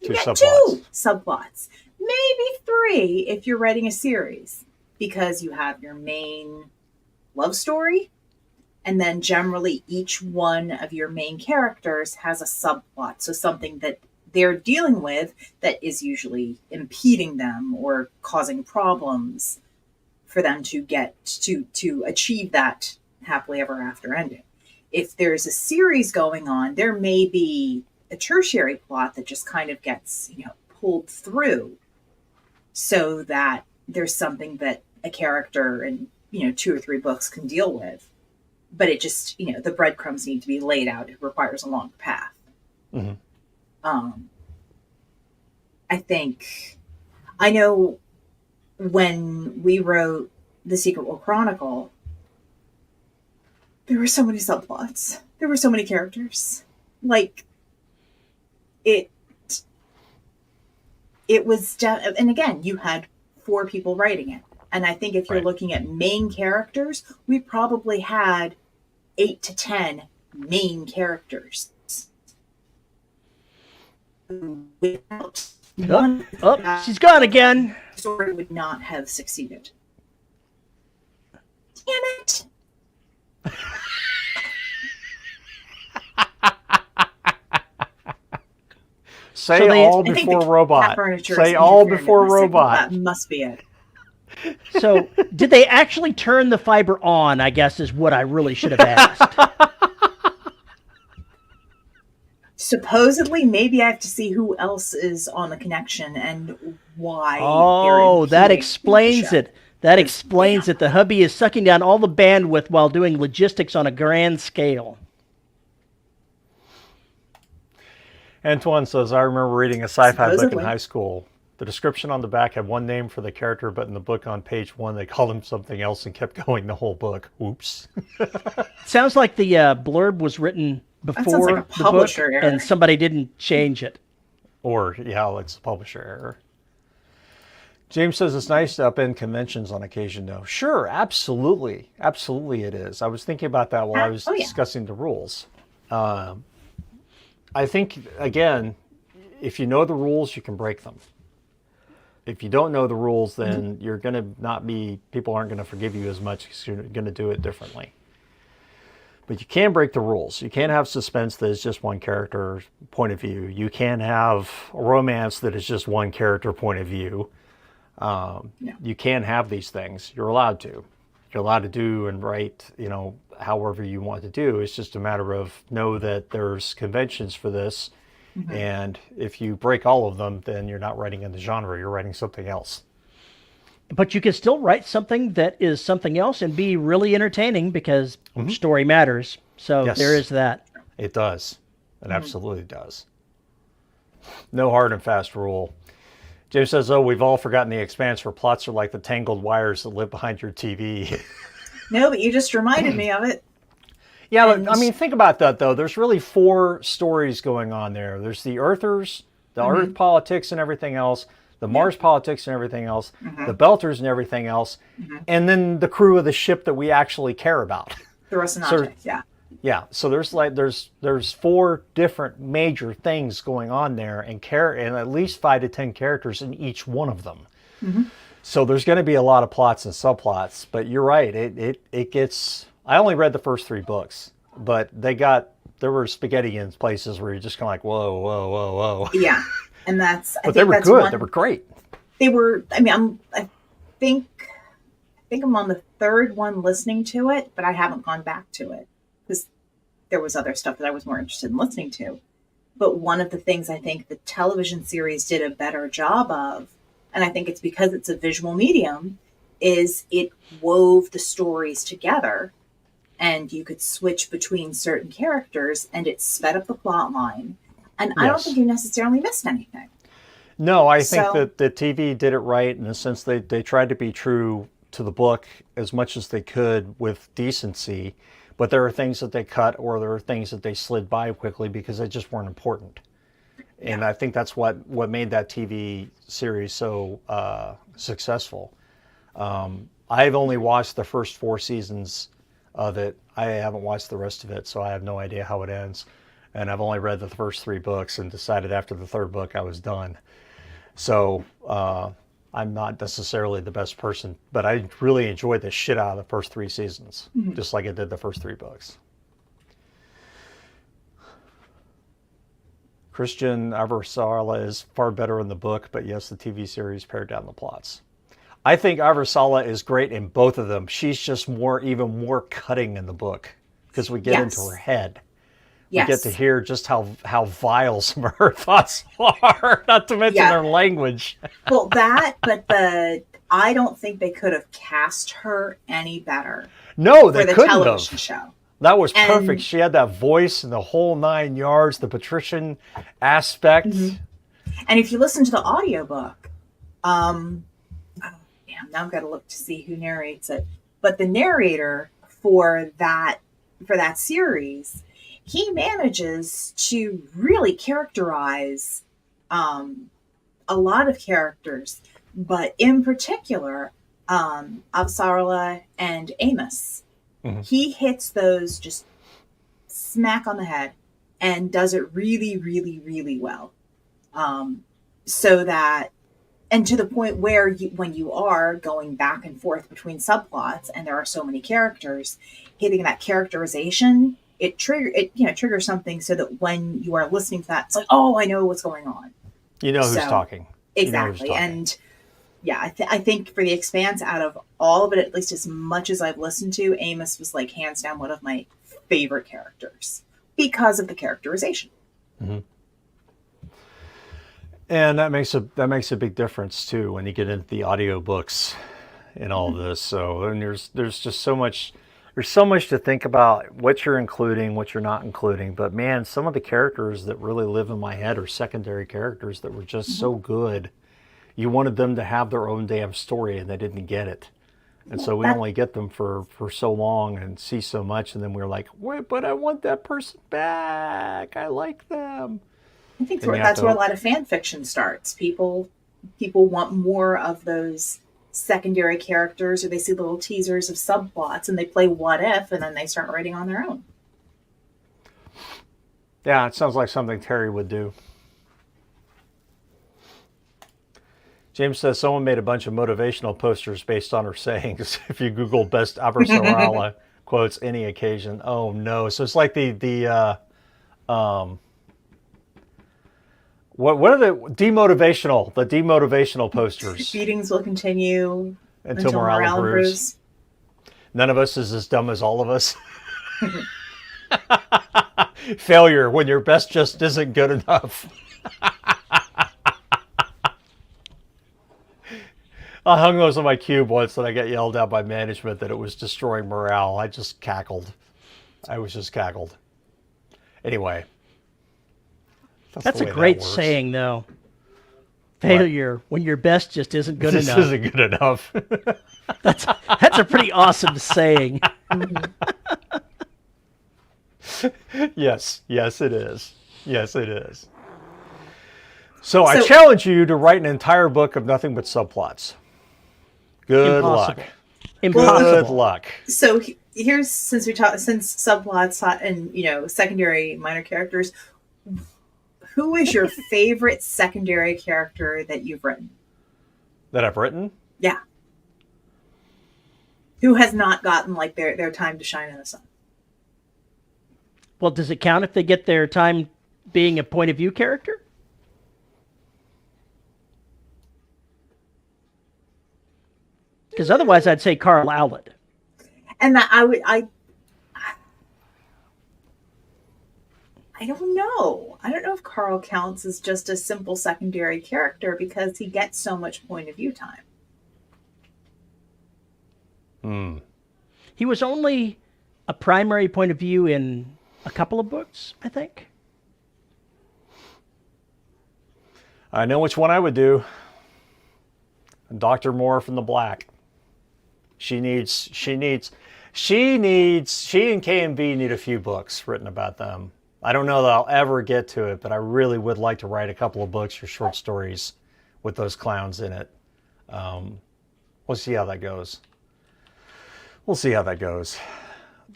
You get subplots. 2 subplots. Maybe 3 if you're writing a series, because you have your main love story, and then generally each one of your main characters has a subplot. So something that they're dealing with that is usually impeding them or causing problems for them to get to achieve that happily ever after ending. If there's a series going on, there may be a tertiary plot that just kind of gets, pulled through so that there's something that a character in, 2 or 3 books can deal with. But it just, the breadcrumbs need to be laid out. It requires a longer path. Mm-hmm. I know when we wrote The Secret World Chronicle, there were so many subplots. There were so many characters. Like, it was, and again, you had 4 people writing it. And I think if you're looking at main characters, we probably had 8 to 10 main characters. Without one, She's gone again. the story would not have succeeded. Damn it! Say all before robot. Say all before robot. That must be it. So, did they actually turn the fiber on, I guess, is what I really should have asked. Supposedly, maybe I have to see who else is on the connection and why. Oh, that explains it. That explains it. The hubby is sucking down all the bandwidth while doing logistics on a grand scale. Antoine says, I remember reading a sci-fi book in Supposedly. high school. The description on the back had one name for the character, but in the book on page 1, they called him something else and kept going the whole book. Oops. Sounds like the blurb was written sounds before like a the book, publisher error. and somebody didn't change it. Or, yeah, it's a publisher error. James says it's nice to upend conventions on occasion, though. Sure, absolutely. Absolutely it is. I was thinking about that while I was discussing the rules. I think, again, if you know the rules, you can break them. If you don't know the rules, then you're going to not be, people aren't going to forgive you as much because you're going to do it differently. But you can break the rules. You can't have suspense that is just one character point of view. You can't have a romance that is just one character point of view. You can have these things. You're allowed to. You're allowed to do and write, however you want to do. It's just a matter of know that there's conventions for this. And if you break all of them, then you're not writing in the genre. You're writing something else. But you can still write something that is something else and be really entertaining because story matters. So Yes. there is that. It does. It absolutely does. No hard and fast rule. James says, we've all forgotten the Expanse where plots are like the tangled wires that live behind your TV. No, but you just reminded me of it. Yeah, but, I mean, think about that, though. There's really 4 stories going on there. There's the Earthers, the Earth politics and everything else, the Mars politics and everything else, the Belters and everything else, and then the crew of the ship that we actually care about. The Rocinante, yeah. Yeah, so there's 4 different major things going on there, and at least 5 to 10 characters in each one of them. So there's going to be a lot of plots and subplots. But you're right, it gets. I only read the first 3 books, but there were spaghetti in places where you're just kind of like, whoa, whoa, whoa, whoa. Yeah, and But they were good. They were great. They were. I mean, I think I'm on the 3rd one listening to it, but I haven't gone back to it because there was other stuff that I was more interested in listening to. But one of the things I think the television series did a better job of, and I think it's because it's a visual medium, is it wove the stories together. And you could switch between certain characters, and it sped up the plot line. And I don't think you necessarily missed anything. No, I think that the TV did it right in the sense they tried to be true to the book as much as they could with decency. But there are things that they cut, or there are things that they slid by quickly because they just weren't important. And I think that's what made that TV series so successful. I've only watched the first 4 seasons of it. I haven't watched the rest of it, so I have no idea how it ends. And I've only read the first 3 books and decided after the 3rd book I was done. So I'm not necessarily the best person, but I really enjoyed the shit out of the first 3 seasons, just like I did the first 3 books. Christian Aversala is far better in the book, but yes, the TV series pared down the plots. I think Aversala is great in both of them. She's just even more cutting in the book because we get into her head. We get to hear just how vile some of her thoughts are, not to mention her language. Well, I don't think they could have cast her any better. No, they couldn't have. Television show. That was perfect. She had that voice and the whole 9 yards, the patrician aspect. And if you listen to the audiobook, now I've got to look to see who narrates it. But the narrator for that series, he manages to really characterize a lot of characters, but in particular, Avsarala and Amos. He hits those just smack on the head and does it really, really, really well. So that, and to the point where when you are going back and forth between subplots and there are so many characters, hitting that characterization, it triggers something so that when you are listening to that, it's like, oh, I know what's going on. You know who's talking. Exactly. And yeah, I think for The Expanse, out of all of it, at least as much as I've listened to, Amos was like hands down one of my favorite characters because of the characterization. And that makes a big difference too when you get into the audiobooks and all this. So and there's just so much. There's so much to think about what you're including, what you're not including. But man, some of the characters that really live in my head are secondary characters that were just so good. You wanted them to have their own damn story, and they didn't get it. And so we only get them for so long and see so much, and then we're like, wait, but I want that person back. I like them. I think that's where a lot of fan fiction starts. People want more of those secondary characters, or they see little teasers of subplots, and they play what if, and then they start writing on their own. Yeah, it sounds like something Terry would do. James says someone made a bunch of motivational posters based on her sayings. If you Google best Abersaurala quotes any occasion, oh no! So it's like what are the demotivational posters? Beatings will continue until morale improves. None of us is as dumb as all of us. Failure when your best just isn't good enough. I hung those on my cube once and I got yelled at by management that it was destroying morale. I just cackled. I was just cackled. Anyway. That's a great saying, though. Failure when your best just isn't good enough. This isn't good enough. That's a pretty awesome saying. Yes, it is. Yes, it is. So I challenge you to write an entire book of nothing but subplots. Good luck. Impossible. Good luck. So here's, since subplots and secondary minor characters, who is your favorite secondary character that you've written? That I've written? Yeah. Who has not gotten like their time to shine in the sun? Well, does it count if they get their time being a point of view character? Because otherwise, I'd say Carl Allard. And that I don't know. I don't know if Carl counts as just a simple secondary character because he gets so much point of view time. He was only a primary point of view in a couple of books, I think. I know which one I would do. Dr. Moore from the Black. She and K&B need a few books written about them. I don't know that I'll ever get to it, but I really would like to write a couple of books or short stories with those clowns in it. We'll see how that goes.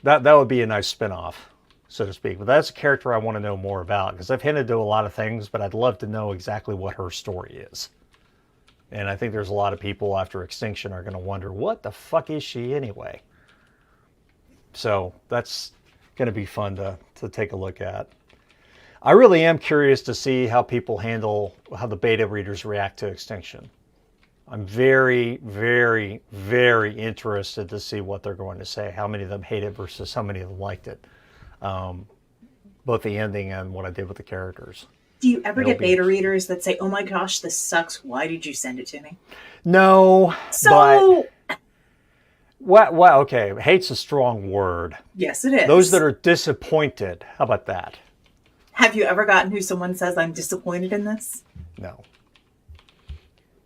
That would be a nice spin-off, so to speak. But that's a character I want to know more about, because I've hinted to a lot of things, but I'd love to know exactly what her story is. And I think there's a lot of people after Extinction are going to wonder, what the fuck is she anyway? So that's going to be fun to take a look at. I really am curious to see how the beta readers react to Extinction. I'm very, very, very interested to see what they're going to say. How many of them hate it versus how many of them liked it. Both the ending and what I did with the characters. Do you ever get beta readers that say, "Oh my gosh, this sucks. Why did you send it to me?" No. So what? Okay, hate's a strong word. Yes, it is. Those that are disappointed. How about that? Have you ever gotten who someone says, "I'm disappointed in this"? No.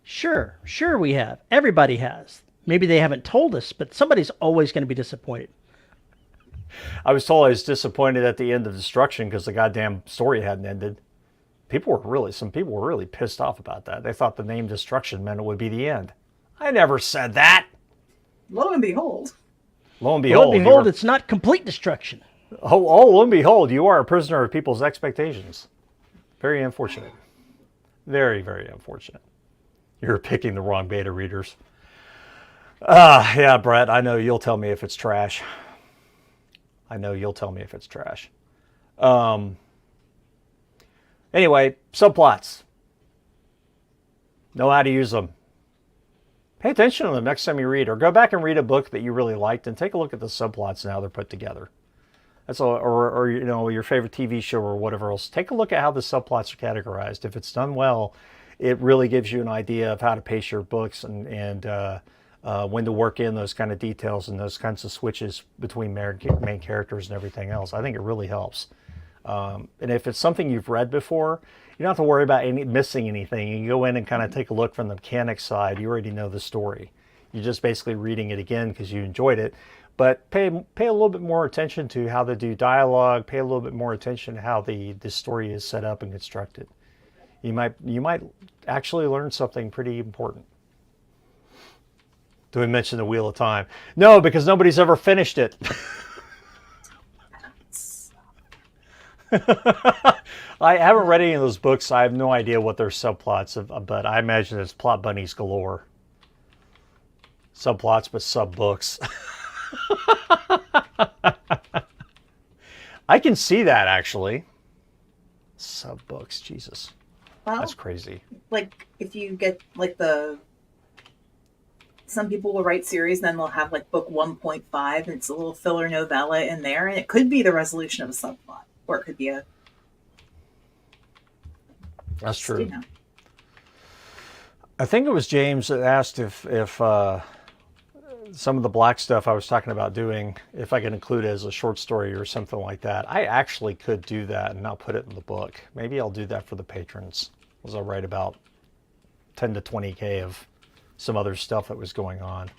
Sure we have. Everybody has. Maybe they haven't told us, but somebody's always going to be disappointed. I was told I was disappointed at the end of Destruction because the goddamn story hadn't ended. Some people were really pissed off about that. They thought the name Destruction meant it would be the end. I never said that. Lo and behold, It's not complete destruction. Oh, lo and behold, you are a prisoner of people's expectations. Very unfortunate. Very, very unfortunate. You're picking the wrong beta readers. Yeah, Brett, I know you'll tell me if it's trash. Anyway, subplots. Know how to use them. Pay attention to them next time you read, or go back and read a book that you really liked and take a look at the subplots and how they're put together. That's all, or your favorite TV show or whatever else. Take a look at how the subplots are categorized. If it's done well, it really gives you an idea of how to pace your books and when to work in those kind of details and those kinds of switches between main characters and everything else. I think it really helps. And if it's something you've read before, you don't have to worry about missing anything. You can go in and kind of take a look from the mechanics side. You already know the story. You're just basically reading it again because you enjoyed it. But pay a little bit more attention to how they do dialogue. Pay a little bit more attention to how the story is set up and constructed. You might actually learn something pretty important. Do we mention the Wheel of Time? No, because nobody's ever finished it. I haven't read any of those books. So I have no idea what their subplots of, but I imagine it's plot bunnies galore. Subplots, but sub books. I can see that actually. Sub books, Jesus, Well, that's crazy. like if you get like some people will write series, then they'll have like book 1.5, and it's a little filler novella in there, and it could be the resolution of a subplot, or it could be a. That's true. You know. I think it was James that asked if some of the black stuff I was talking about doing, if I could include it as a short story or something like that. I actually could do that and not put it in the book. Maybe I'll do that for the patrons, as I'll write about 10 to 20K of some other stuff that was going on.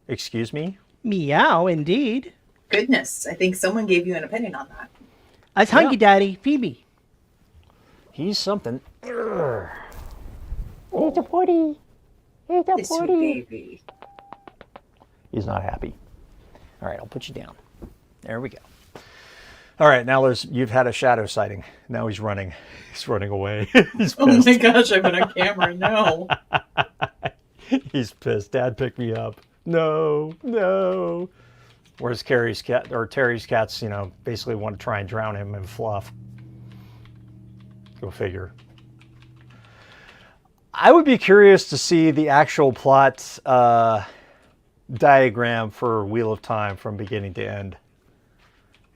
Excuse me? Meow, indeed. Goodness, I think someone gave you an opinion on that. I was hungry, Daddy. Feed me. He's something. Urgh. It's a potty. It's a This sweet potty. baby. He's not happy. All right, I'll put you down. There we go. All right, now you've had a shadow sighting. Now he's running. He's running away. He's Oh pissed. my gosh, I've been on camera. No. He's pissed. Dad, pick me up. No, no. Whereas Terry's cats, basically want to try and drown him in fluff. Go figure. I would be curious to see the actual plot diagram for Wheel of Time from beginning to end.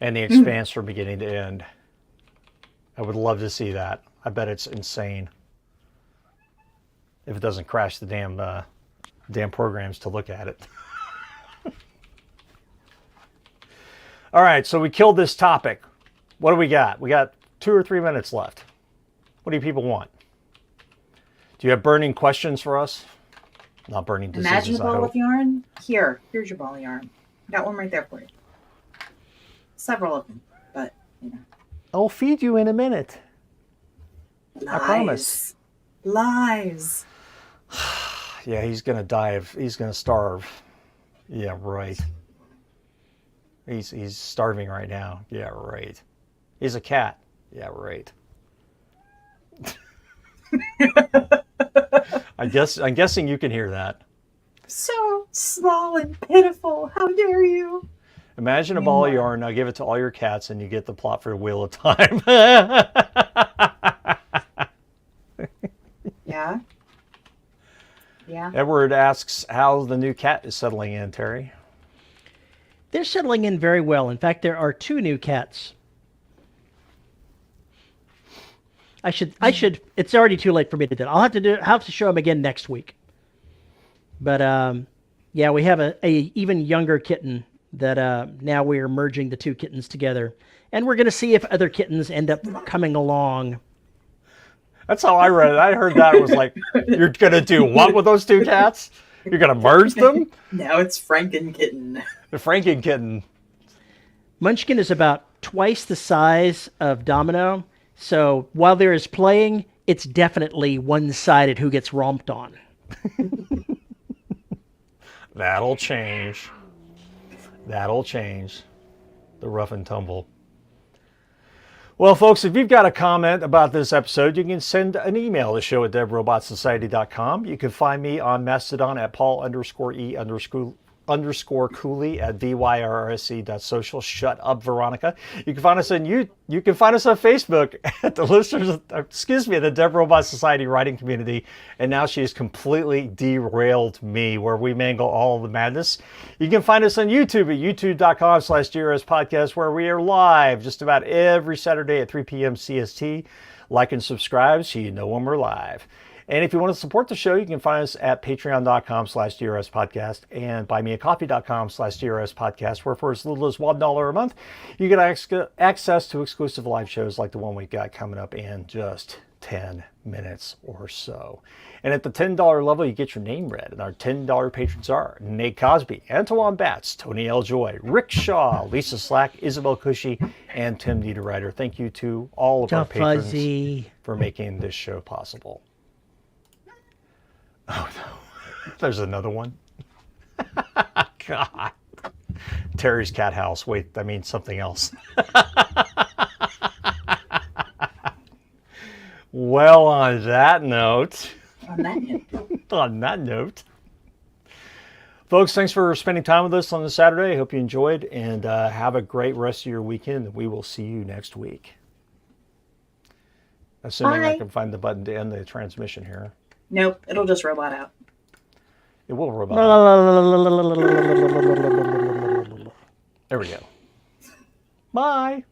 And the Expanse from beginning to end. I would love to see that. I bet it's insane. If it doesn't crash the damn programs to look at it. All right, so we killed this topic. What do we got? We got 2 or 3 minutes left. What do you people want? Do you have burning questions for us? Not burning diseases, Imagine a I ball hope. of yarn. Here's your ball of yarn. Got one right there for you. Several of them, but I'll feed you in a minute. lies. I promise. Lies. Yeah, he's gonna die he's gonna starve. Yeah, right. He's starving right now. Yeah, right. He's a cat. Yeah, right. I'm guessing you can hear that. So small and pitiful. How dare you? Imagine a ball of yarn. Now give it to all your cats, and you get the plot for the Wheel of Time. Yeah. Yeah. Edward asks how the new cat is settling in, Terry. They're settling in very well. In fact, there are 2 new cats. I should. It's already too late for me to do it. I'll have to show them again next week. But yeah, we have a even younger kitten that now we are merging the 2 kittens together, and we're going to see if other kittens end up coming along. That's how I read it. I heard that was like, you're going to do what with those 2 cats? You're going to merge them? Now it's Frankenkitten. The Frankenkitten. Munchkin is about twice the size of Domino, so while there is playing, it's definitely one-sided who gets romped on. That'll change. That'll change. The rough and tumble. Well, folks, if you've got a comment about this episode, you can send an email to show@devrobotssociety.com. You can find me on Mastodon at Paul_E_Cooley at VYRSE.social. Shut up, Veronica. You can find us on you can find us on Facebook at the Dev Robot Society writing community. And now she has completely derailed me, where we mangle all the madness. You can find us on YouTube at youtube.com/DRS podcast, where we are live just about every Saturday at 3 p.m. CST. Like and subscribe so you know when we're live. And if you want to support the show, you can find us at patreon.com/DRS podcast and buymeacoffee.com/DRS podcast, where for as little as $1 a month, you get access to exclusive live shows like the one we got coming up in just 10 minutes or so. And at the $10 level, you get your name read. And our $10 patrons are Nate Cosby, Antoine Batts, Tony L. Joy, Rick Shaw, Lisa Slack, Isabel Cushy, and Tim Niederreiter. Thank you to all of our patrons for making this show possible. Oh no, there's another one. God. Terry's cat house. Wait, that means something else. Well, on that note, On that note. on that note, folks, thanks for spending time with us on this Saturday. I hope you enjoyed, and have a great rest of your weekend. We will see you next week. Assuming I Bye. can find the button to end the transmission here. Nope, it'll just robot out. It will robot out. There we go. Bye.